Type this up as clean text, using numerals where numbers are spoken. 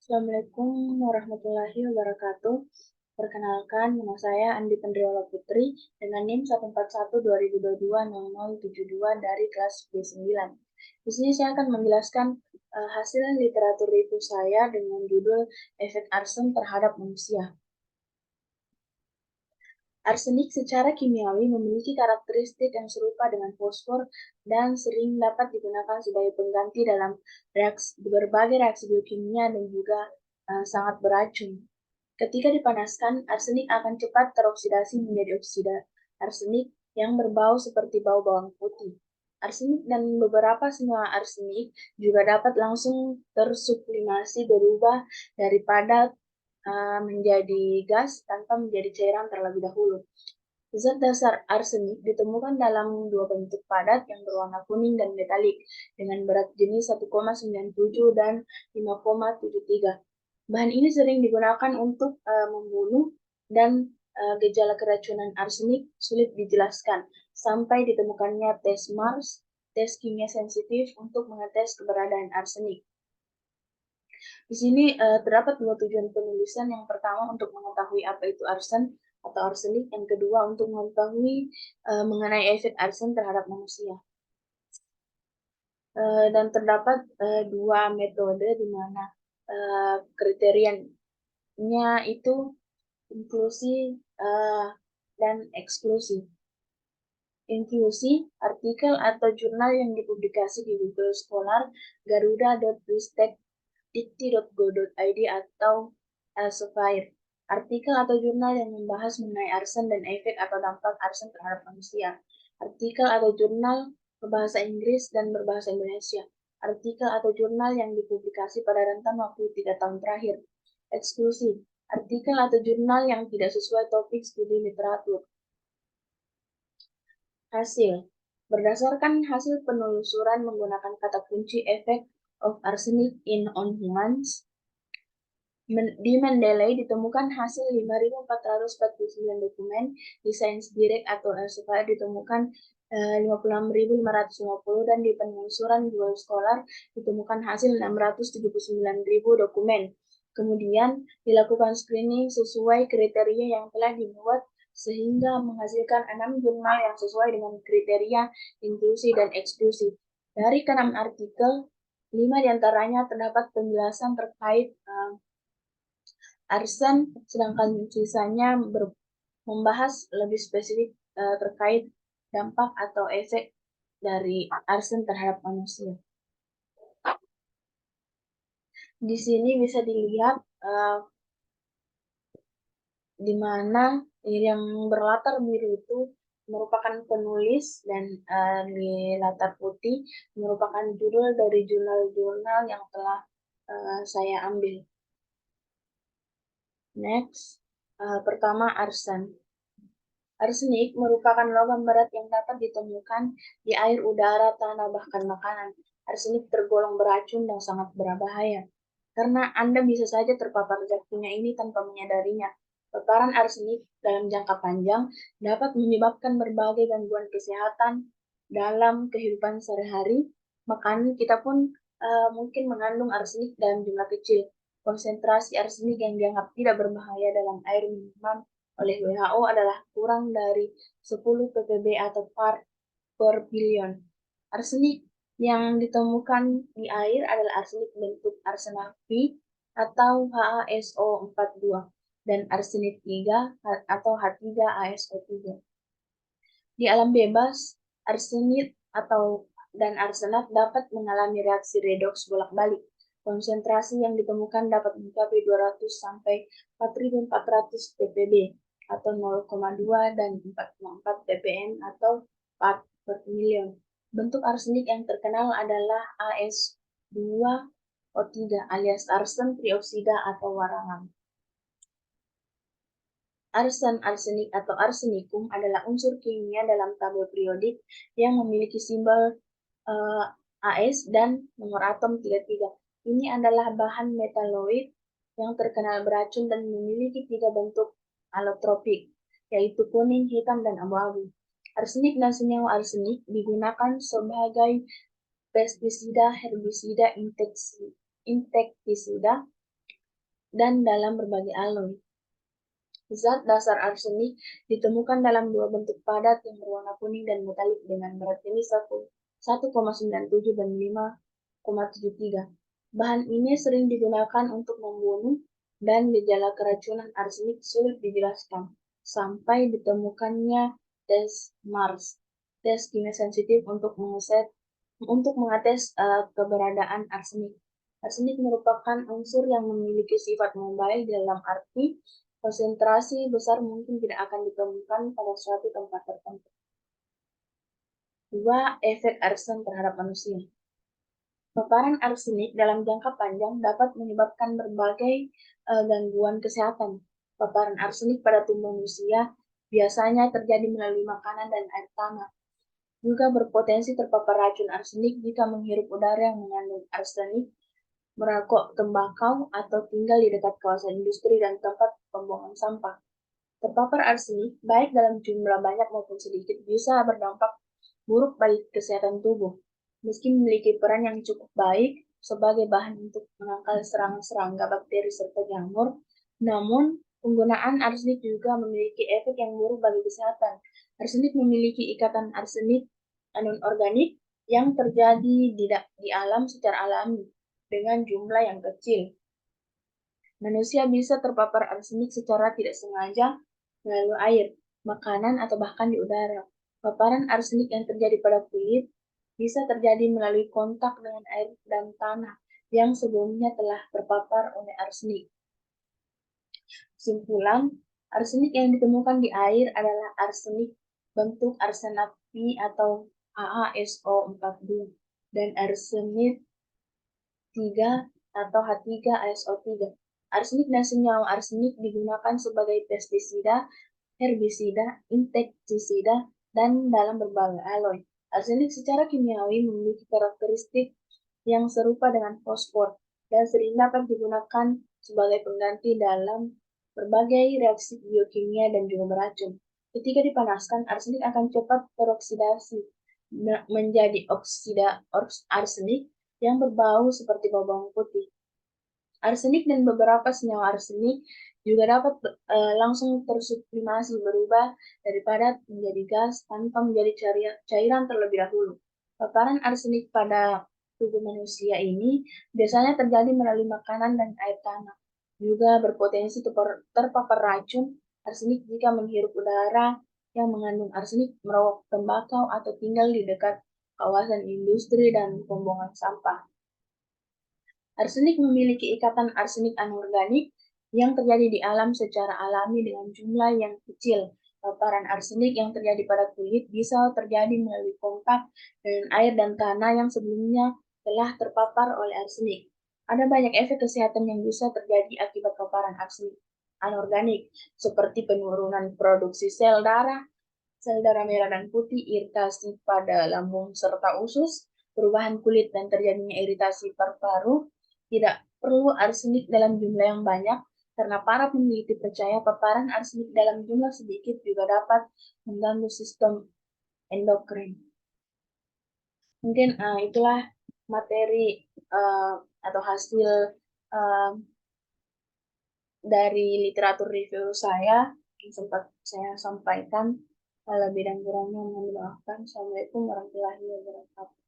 Assalamualaikum warahmatullahi wabarakatuh. Perkenalkan, nama saya Andi Pendriwala Putri dengan NIM 141-2022-0072 dari kelas B9. Di sini saya akan menjelaskan hasil literatur review saya dengan judul Efek Arsen terhadap Manusia. Arsenik secara kimiawi memiliki karakteristik yang serupa dengan fosfor dan sering dapat digunakan sebagai pengganti dalam berbagai reaksi biokimia dan juga sangat beracun. Ketika dipanaskan, arsenik akan cepat teroksidasi menjadi oksida arsenik yang berbau seperti bau bawang putih. Arsenik dan beberapa senyawa arsenik juga dapat langsung tersublimasi berubah daripada menjadi gas tanpa menjadi cairan terlebih dahulu. Zat dasar arsenik ditemukan dalam dua bentuk padat yang berwarna kuning dan metalik dengan berat jenis 1,97 dan 5,73. Bahan ini sering digunakan untuk membunuh dan gejala keracunan arsenik sulit dijelaskan sampai ditemukannya tes Mars, tes kimia sensitif untuk mengetes keberadaan arsenik. Di sini terdapat dua tujuan penulisan. Yang pertama untuk mengetahui apa itu arsen atau arsenik, yang kedua untuk mengetahui mengenai efek arsen terhadap manusia. Dan terdapat dua metode di mana kriterianya itu inklusi dan eksklusi. Inklusi, artikel atau jurnal yang dipublikasi di Google Scholar, garuda.ristek.dikti.go.id atau Elsevier. Artikel atau jurnal yang membahas mengenai arsen dan efek atau dampak arsen terhadap manusia. Artikel atau jurnal berbahasa Inggris dan berbahasa Indonesia. Artikel atau jurnal yang dipublikasi pada rentan waktu 3 tahun terakhir. Eksklusi, artikel atau jurnal yang tidak sesuai topik studi literatur. Hasil. Berdasarkan hasil penelusuran menggunakan kata kunci effect of arsenic on humans, di Mendeley ditemukan hasil 5.449 dokumen, di Science Direct atau Elsevier ditemukan 56.550 dan di penelusuran Google Scholar ditemukan hasil 679.000 dokumen. Kemudian dilakukan screening sesuai kriteria yang telah dibuat sehingga menghasilkan 6 jurnal yang sesuai dengan kriteria inklusi dan eksklusi. Dari ke-6 artikel, 5 diantaranya terdapat penjelasan terkait arsen, sedangkan sisanya membahas lebih spesifik terkait dampak atau efek dari arsen terhadap manusia. Di sini bisa dilihat di mana yang berlatar biru itu merupakan penulis dan di latar putih merupakan judul dari jurnal-jurnal yang telah saya ambil. Next, pertama arsen. Arsenik merupakan logam berat yang dapat ditemukan di air, udara, tanah, bahkan makanan. Arsenik tergolong beracun dan sangat berbahaya, karena Anda bisa saja terpapar zat-kimia ini tanpa menyadarinya. Paparan arsenik dalam jangka panjang dapat menyebabkan berbagai gangguan kesehatan dalam kehidupan sehari-hari. Makanan kita pun mungkin mengandung arsenik dalam jumlah kecil. Konsentrasi arsenik yang dianggap tidak berbahaya dalam air minuman oleh WHO adalah kurang dari 10 ppb atau part per billion. Arsenik yang ditemukan di air adalah arsenik bentuk arsenat V atau HaSO42 dan arsenik 3 atau H3ASO3. Di alam bebas, arsenit dan arsenat dapat mengalami reaksi redoks bolak-balik. Konsentrasi yang ditemukan dapat mencapai 200 sampai 4.400 ppb atau 0,2 dan 4,4 ppm atau part per million. Bentuk arsenik yang terkenal adalah AS2O3 alias arsen trioksida atau warangan. Arsen, arsenik, atau arsenikum adalah unsur kimia dalam tabel periodik yang memiliki simbol AS dan nomor atom 33. Ini adalah bahan metaloid yang terkenal beracun dan memiliki 3 bentuk alotropik, yaitu kuning, hitam, dan abu-abu. Arsenik dan senyawa arsenik digunakan sebagai pestisida, herbisida, insektisida, dan dalam berbagai alloy. Zat dasar arsenik ditemukan dalam dua bentuk padat yang berwarna kuning dan metalik dengan berat jenis 1,97 dan 5,73. Bahan ini sering digunakan untuk membunuh dan gejala keracunan arsenik sulit dijelaskan sampai ditemukannya tes Mars, tes kimia sensitif untuk mengetes keberadaan arsenik. Arsenik merupakan unsur yang memiliki sifat mobile dalam arti konsentrasi besar mungkin tidak akan ditemukan pada suatu tempat tertentu. 2. Efek arsen terhadap manusia. Paparan arsenik dalam jangka panjang dapat menyebabkan berbagai gangguan kesehatan. Paparan arsenik pada tubuh manusia biasanya terjadi melalui makanan dan air tanah. Juga berpotensi terpapar racun arsenik jika menghirup udara yang mengandung arsenik, merokok tembakau, atau tinggal di dekat kawasan industri dan tempat pembuangan sampah. Terpapar arsenik, baik dalam jumlah banyak maupun sedikit, bisa berdampak buruk bagi kesehatan tubuh. Meski memiliki peran yang cukup baik sebagai bahan untuk menangkal serangga-serangga, bakteri, serta jamur, namun penggunaan arsenik juga memiliki efek yang buruk bagi kesehatan. Arsenik memiliki ikatan arsenik anorganik yang terjadi di alam secara alami dengan jumlah yang kecil. Manusia bisa terpapar arsenik secara tidak sengaja melalui air, makanan, atau bahkan di udara. Paparan arsenik yang terjadi pada kulit bisa terjadi melalui kontak dengan air dan tanah yang sebelumnya telah terpapar oleh arsenik. Kesimpulan, arsenik yang ditemukan di air adalah arsenik bentuk arsenat P atau AaSO42 dan arsenik 3 atau H3SO3. Arsenik dan senyawa arsenik digunakan sebagai pestisida, herbisida, insektisida, dan dalam berbagai alloy. Arsenik secara kimiawi memiliki karakteristik yang serupa dengan fosfor dan sering dapat digunakan sebagai pengganti dalam berbagai reaksi biokimia dan juga beracun. Ketika dipanaskan, arsenik akan cepat teroksidasi menjadi arsenik yang berbau seperti bawang putih. Arsenik dan beberapa senyawa arsenik juga dapat langsung tersublimasi berubah dari padat menjadi gas tanpa menjadi cairan terlebih dahulu. Paparan arsenik pada tubuh manusia ini biasanya terjadi melalui makanan dan air tanah. Juga berpotensi terpapar racun arsenik jika menghirup udara yang mengandung arsenik, merokok tembakau, atau tinggal di dekat kawasan industri dan pembuangan sampah. Arsenik memiliki ikatan arsenik anorganik yang terjadi di alam secara alami dengan jumlah yang kecil. Paparan arsenik yang terjadi pada kulit bisa terjadi melalui kontak dengan air dan tanah yang sebelumnya telah terpapar oleh arsenik. Ada banyak efek kesehatan yang bisa terjadi akibat paparan arsenik anorganik, seperti penurunan produksi sel darah merah dan putih, iritasi pada lambung serta usus, perubahan kulit dan terjadinya iritasi paru-paru. Tidak perlu arsenik dalam jumlah yang banyak, karena para peneliti percaya paparan arsenik dalam jumlah sedikit juga dapat mengganggu sistem endokrin. Mungkin itulah materi atau hasil uh, dari literatur review saya yang sempat saya sampaikan. Lebih dan kurangnya mohon dimaafkan. Assalamualaikum warahmatullahi wabarakatuh.